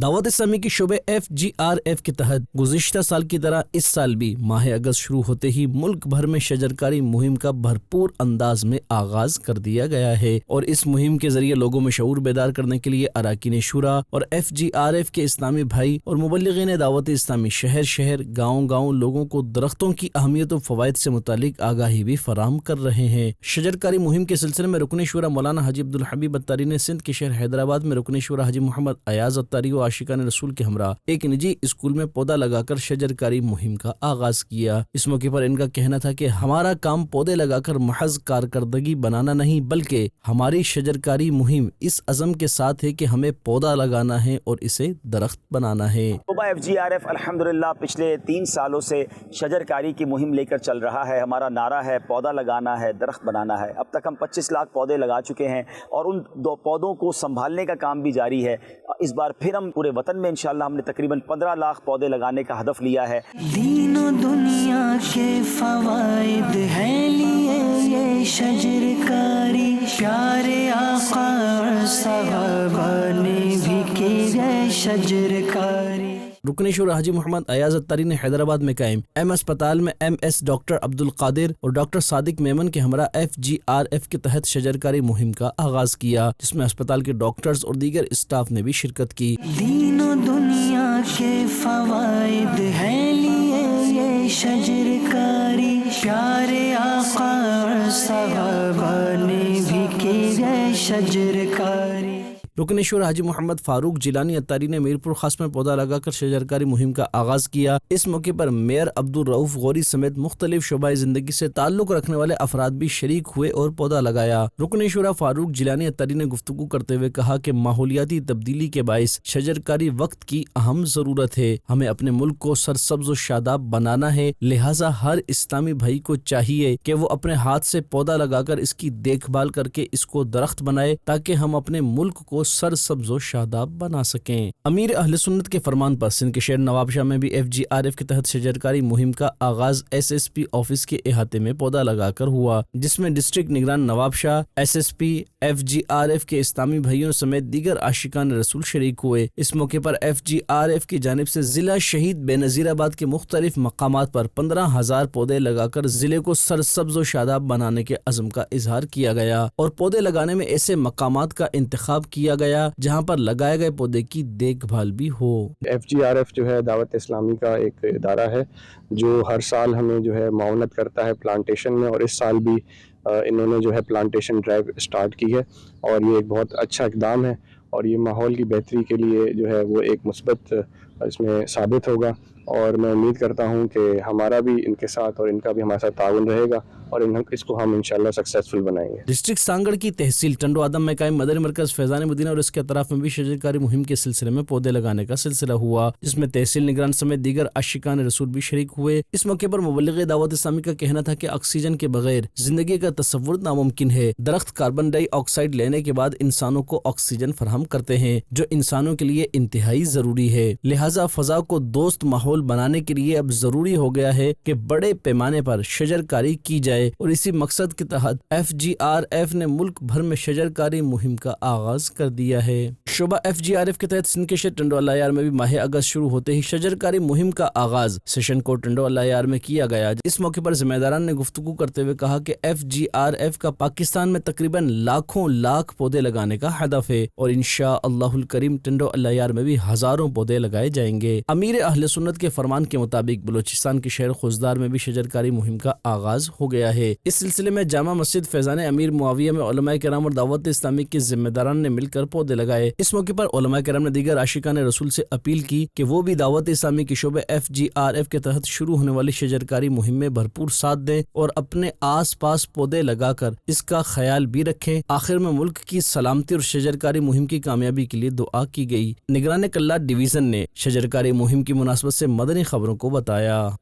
دعوت اسلامی کی شعبہ FGRF کے تحت گزشتہ سال کی طرح اس سال بھی ماہ اگست شروع ہوتے ہی ملک بھر میں شجرکاری مہم کا بھرپور انداز میں آغاز کر دیا گیا ہے، اور اس مہم کے ذریعے لوگوں میں شعور بیدار کرنے کے لیے اراکین شورا اور FGRF کے اسلامی بھائی اور مبلغین دعوت اسلامی شہر شہر گاؤں گاؤں لوگوں کو درختوں کی اہمیت و فوائد سے متعلق آگاہی بھی فراہم کر رہے ہیں۔ شجرکاری مہم کے سلسلے میں رکن شورا مولانا حاجی عبدالحبیب اتاری نے سندھ کے شہر حیدرآباد میں رکن شورا حاجی محمد ایاز اتاری و عاشقان رسول کے ہمراہ ایک نجی اسکول میں پودا لگا کر شجرکاری مہم کا آغاز کیا۔ اس موقع پر ان کا کہنا تھا کہ ہمارا کام پودے لگا کر محض کارکردگی بنانا نہیں، بلکہ ہماری شجرکاری مہم اس عزم کے ساتھ ہے کہ ہمیں پودا لگانا ہے اور اسے درخت بنانا ہے۔ شعبہ FGRF الحمدللہ پچھلے 3 سالوں سے شجرکاری کی مہم لے کر چل رہا ہے۔ ہمارا نعرہ ہے پودا لگانا ہے، درخت بنانا ہے۔ اب تک ہم 25 لاکھ پودے لگا چکے ہیں اور ان 2 پودوں کو سنبھالنے کا کام بھی جاری ہے۔ اس بار پھر ہم پورے وطن میں انشاءاللہ ہم نے تقریباً 15 لاکھ پودے لگانے کا ہدف لیا ہے۔ دین و دنیا کے فوائد ہیں لیے یہ شجرکاری، پیارے آقا اور صحابہ نے بھی کی ہے شجرکاری۔ رکن شورا حاجی محمد ایاز اتاری نے حیدرآباد میں قائم ایم اسپتال میں MS ڈاکٹر عبدالقادر اور ڈاکٹر صادق میمن کے ہمراہ FGRF کے تحت شجرکاری مہم کا آغاز کیا، جس میں اسپتال کے ڈاکٹرز اور دیگر اسٹاف نے بھی شرکت کی۔ دین و دنیا کے فوائد ہیں لیے یہ شجرکاری، پیارے آقا اور صحابہ نے بھی کی ہے شجرکاری۔ رکن شورا حاجی محمد فاروق جیلانی اتاری نے میرپور خاص میں پودا لگا کر شجرکاری مہم کا آغاز کیا۔ اس موقع پر میئر عبدالرؤف غوری سمیت مختلف شعبہ زندگی سے تعلق رکھنے والے افراد بھی شریک ہوئے اور پودا لگایا۔ رکن شورا فاروق جیلانی اتاری نے گفتگو کرتے ہوئے کہا کہ ماحولیاتی تبدیلی کے باعث شجرکاری وقت کی اہم ضرورت ہے۔ ہمیں اپنے ملک کو سرسبز و شاداب بنانا ہے، لہٰذا ہر اسلامی بھائی کو چاہیے کہ وہ اپنے ہاتھ سے پودا لگا کر اس کی دیکھ بھال کر کے اس کو درخت بنائے، تاکہ ہم اپنے ملک کو سر سبز و شاداب بنا سکیں۔ امیر اہل سنت کے فرمان پر سندھ کے شہر نوابشاہ میں بھی FGRF کے تحت شجرکاری مہم کا آغاز SSP آفس کے احاطے میں پودا لگا کر ہوا، جس میں ڈسٹرکٹ نگران نوابشاہ، SSP، FGRF کے اسلامی بھائیوں سمیت دیگر عاشقان رسول شریک ہوئے۔ اس موقع پر FGRF کی جانب سے ضلع شہید بے نظیر آباد کے مختلف مقامات پر 15,000 پودے لگا کر ضلع کو سرسبز و شاداب بنانے کے عزم کا اظہار کیا گیا، اور پودے لگانے میں ایسے مقامات کا انتخاب کیا گیا جہاں پر لگائے گئے پودے کی دیکھ بھال بھی ہو۔ FGRF جو ہے دعوت اسلامی کا ایک ادارہ ہے جو ہر سال ہمیں جو ہے معاونت کرتا ہے پلانٹیشن میں، اور اس سال بھی انہوں نے جو ہے پلانٹیشن ڈرائیو اسٹارٹ کی ہے، اور یہ ایک بہت اچھا اقدام ہے، اور یہ ماحول کی بہتری کے لیے جو ہے وہ ایک مثبت اس میں ثابت ہوگا، اور میں امید کرتا ہوں کہ ہمارا بھی ان کے ساتھ اور ان کا بھی ہمارے ساتھ تعاون رہے گا، اور اس کو ہم انشاءاللہ سکسیسفل بنائیں گے۔ ڈسٹرکٹ سانگڑ کی تحصیل ٹنڈو آدم میں قائم مدنی مرکز فیضان مدینہ اور اس کے اطراف میں بھی شجرکاری مہم کے سلسلے میں پودے لگانے کا سلسلہ ہوا، جس میں تحصیل نگران سمیت دیگر عاشقان رسول بھی شریک ہوئے۔ اس موقع پر مبلغ دعوت اسلامی کا کہنا تھا کہ آکسیجن کے بغیر زندگی کا تصور ناممکن ہے۔ درخت کاربن ڈائی آکسائیڈ لینے کے بعد انسانوں کو آکسیجن فراہم کرتے ہیں، جو انسانوں کے لیے انتہائی ضروری ہے، لہٰذا فضا کو دوست ماحول بنانے کے لیے اب ضروری ہو گیا ہے کہ بڑے پیمانے پر شجرکاری کی جائے، اور اسی مقصد کے تحت FGRF نے ملک بھر میں شجرکاری مہم کا آغاز کر دیا ہے۔ شعبہ FGRF کے تحت سندھ کے شہر ٹنڈو اللہ یار میں بھی ماہ اگست شروع ہوتے ہی شجرکاری مہم کا آغاز سیشن کورٹ ٹنڈو اللہ یار میں کیا گیا۔ اس موقع پر ذمہ داران نے گفتگو کرتے ہوئے کہا کہ FGRF کا پاکستان میں تقریباً لاکھوں لاکھ پودے لگانے کا ہدف ہے، اور انشاءاللہ الکریم ٹنڈو اللہ یار میں بھی ہزاروں پودے لگائے جائیں گے۔ امیر اہل سنت کے فرمان کے مطابق بلوچستان کے شہر خوزدار میں بھی شجرکاری مہم کا آغاز ہو گیا ہے۔ اس سلسلے میں جامع مسجد فیضان امیر معاویہ میں علماء کرام اور دعوت اسلامی کے ذمہ داران نے مل کر پودے لگائے۔ اس موقع پر علماء کرام نے دیگر عاشقان رسول سے اپیل کی کہ وہ بھی دعوت اسلامی کی شعبہ FGRF کے تحت شروع ہونے والی شجرکاری مہم میں بھرپور ساتھ دیں اور اپنے آس پاس پودے لگا کر اس کا خیال بھی رکھیں۔ آخر میں ملک کی سلامتی اور شجرکاری مہم کی کامیابی کے لیے دعا کی گئی۔ نگران کلات ڈویژن نے شجرکاری مہم کی مناسبت سے مدنی خبروں کو بتایا۔